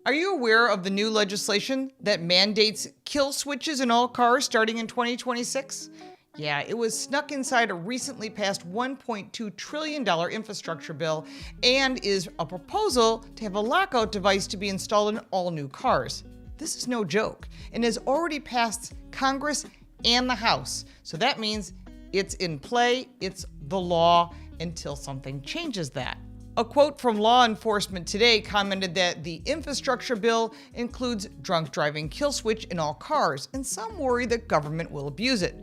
Are you aware of the new legislation that mandates kill switches in all cars starting in 2026? Yeah, it was snuck inside a recently passed $1.2 trillion infrastructure bill and is a proposal to have a lockout device to be installed in all new cars. This is no joke and has already passed Congress and the House. So that means it's in play, it's the law until something changes that. A quote from Law Enforcement Today commented that the infrastructure bill includes drunk driving kill switch in all cars, and some worry that government will abuse it.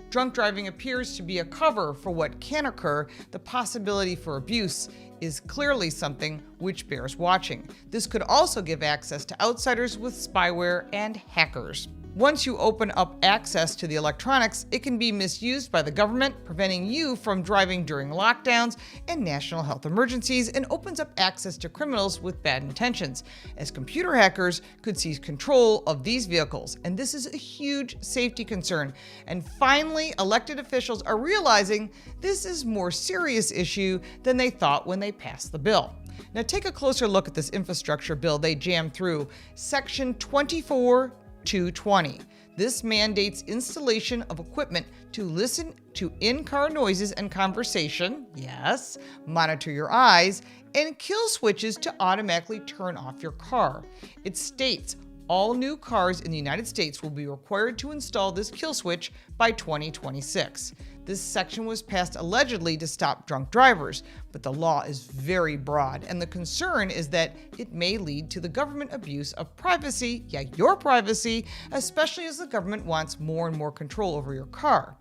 Drunk driving appears to be a cover for what can occur. The possibility for abuse is clearly something which bears watching. This could also give access to outsiders with spyware and hackers. Once you open up access to the electronics, it can be misused by the government, preventing you from driving during lockdowns and national health emergencies, and opens up access to criminals with bad intentions, as computer hackers could seize control of these vehicles. And this is a huge safety concern. And finally, elected officials are realizing this is a more serious issue than they thought when they passed the bill. Now take a closer look at this infrastructure bill they jammed through. Section 24.220. This mandates installation of equipment to listen to in-car noises and conversation, yes, monitor your eyes, and kill switches to automatically turn off your car. It states all new cars in the United States will be required to install this kill switch by 2026. This section was passed allegedly to stop drunk drivers, but the law is very broad, and the concern is that it may lead to the government abuse of privacy, yeah, your privacy, especially as the government wants more and more control over your car.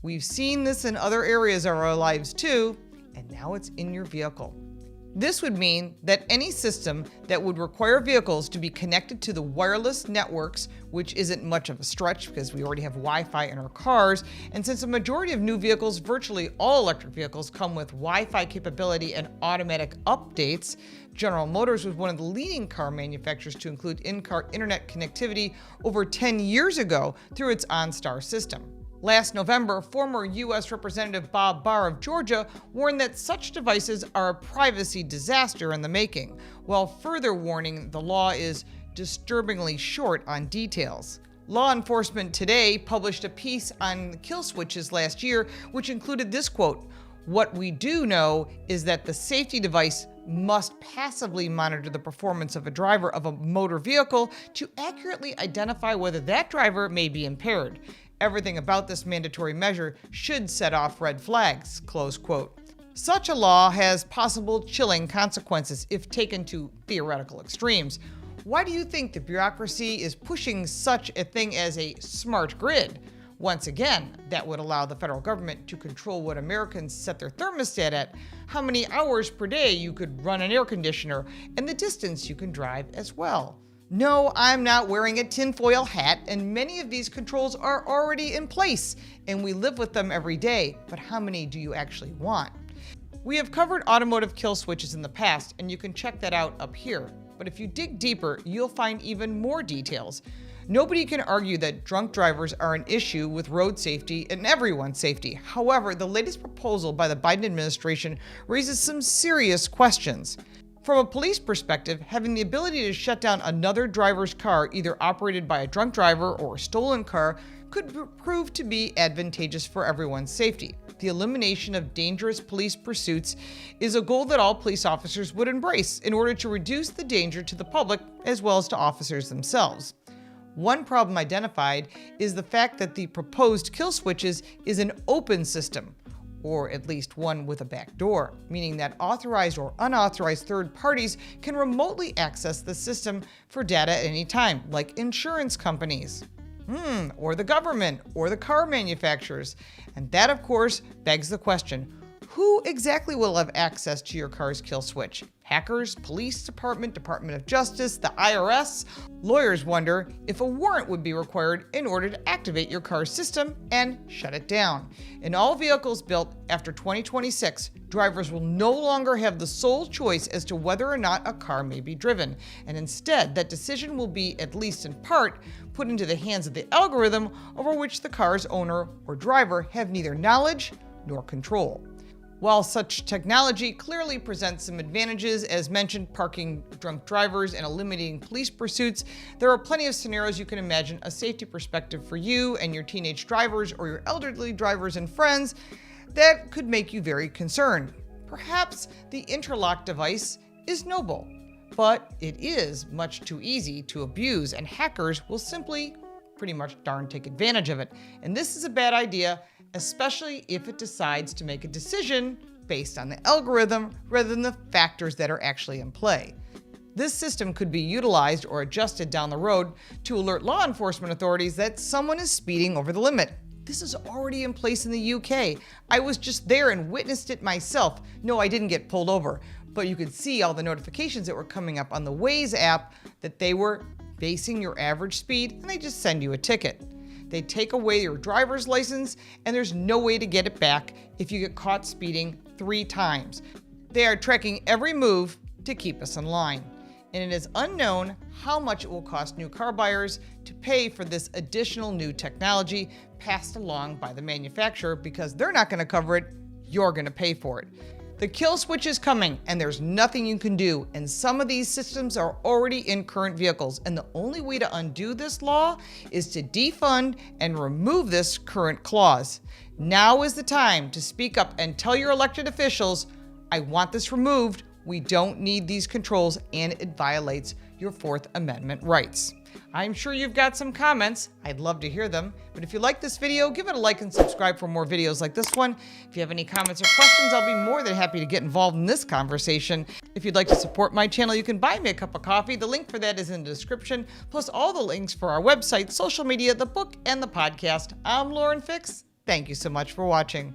We've seen this in other areas of our lives too, and now it's in your vehicle. This would mean that any system that would require vehicles to be connected to the wireless networks, which isn't much of a stretch because we already have Wi-Fi in our cars, and since a majority of new vehicles, virtually all electric vehicles, come with Wi-Fi capability and automatic updates, General Motors was one of the leading car manufacturers to include in-car internet connectivity over 10 years ago through its OnStar system. Last November, former U.S. Representative Bob Barr of Georgia warned that such devices are a privacy disaster in the making, while further warning the law is disturbingly short on details. Law Enforcement Today published a piece on kill switches last year, which included this quote: "What we do know is that the safety device must passively monitor the performance of a driver of a motor vehicle to accurately identify whether that driver may be impaired. Everything about this mandatory measure should set off red flags," close quote. Such a law has possible chilling consequences if taken to theoretical extremes. Why do you think the bureaucracy is pushing such a thing as a smart grid? Once again, that would allow the federal government to control what Americans set their thermostat at, how many hours per day you could run an air conditioner, and the distance you can drive as well. No, I'm not wearing a tinfoil hat, and many of these controls are already in place, and we live with them every day, but how many do you actually want? We have covered automotive kill switches in the past, and you can check that out up here. But if you dig deeper, you'll find even more details. Nobody can argue that drunk drivers are an issue with road safety and everyone's safety. However, the latest proposal by the Biden administration raises some serious questions. From a police perspective, having the ability to shut down another driver's car, either operated by a drunk driver or a stolen car, could prove to be advantageous for everyone's safety. The elimination of dangerous police pursuits is a goal that all police officers would embrace in order to reduce the danger to the public as well as to officers themselves. One problem identified is the fact that the proposed kill switches is an open system, or at least one with a back door, meaning that authorized or unauthorized third parties can remotely access the system for data at any time, like insurance companies, or the government, or the car manufacturers. And that, of course, begs the question, who exactly will have access to your car's kill switch? Hackers, police department, Department of Justice, the IRS? Lawyers wonder if a warrant would be required in order to activate your car's system and shut it down. In all vehicles built after 2026, drivers will no longer have the sole choice as to whether or not a car may be driven, and instead that decision will be, at least in part, put into the hands of the algorithm over which the car's owner or driver have neither knowledge nor control. While such technology clearly presents some advantages, as mentioned, parking drunk drivers and eliminating police pursuits, there are plenty of scenarios you can imagine a safety perspective for you and your teenage drivers or your elderly drivers and friends that could make you very concerned. Perhaps the interlock device is noble, but it is much too easy to abuse, and hackers will simply pretty much darn take advantage of it. And this is a bad idea, especially if it decides to make a decision based on the algorithm rather than the factors that are actually in play. This system could be utilized or adjusted down the road to alert law enforcement authorities that someone is speeding over the limit. This is already in place in the UK. I was just there and witnessed it myself. No, I didn't get pulled over, but you could see all the notifications that were coming up on the Waze app that they were basing your average speed, and they just send you a ticket. They take away your driver's license, and there's no way to get it back if you get caught speeding 3 times. They are tracking every move to keep us in line. And it is unknown how much it will cost new car buyers to pay for this additional new technology passed along by the manufacturer, because they're not going to cover it, you're going to pay for it. The kill switch is coming, and there's nothing you can do, and some of these systems are already in current vehicles, and the only way to undo this law is to defund and remove this current clause. Now is the time to speak up and tell your elected officials, I want this removed, we don't need these controls, and it violates your Fourth Amendment rights. I'm sure you've got some comments. I'd love to hear them. But if you like this video, give it a like and subscribe for more videos like this one. If you have any comments or questions, I'll be more than happy to get involved in this conversation. If you'd like to support my channel, you can buy me a cup of coffee. The link for that is in the description, plus all the links for our website, social media, the book, and the podcast. I'm Lauren Fix. Thank you so much for watching.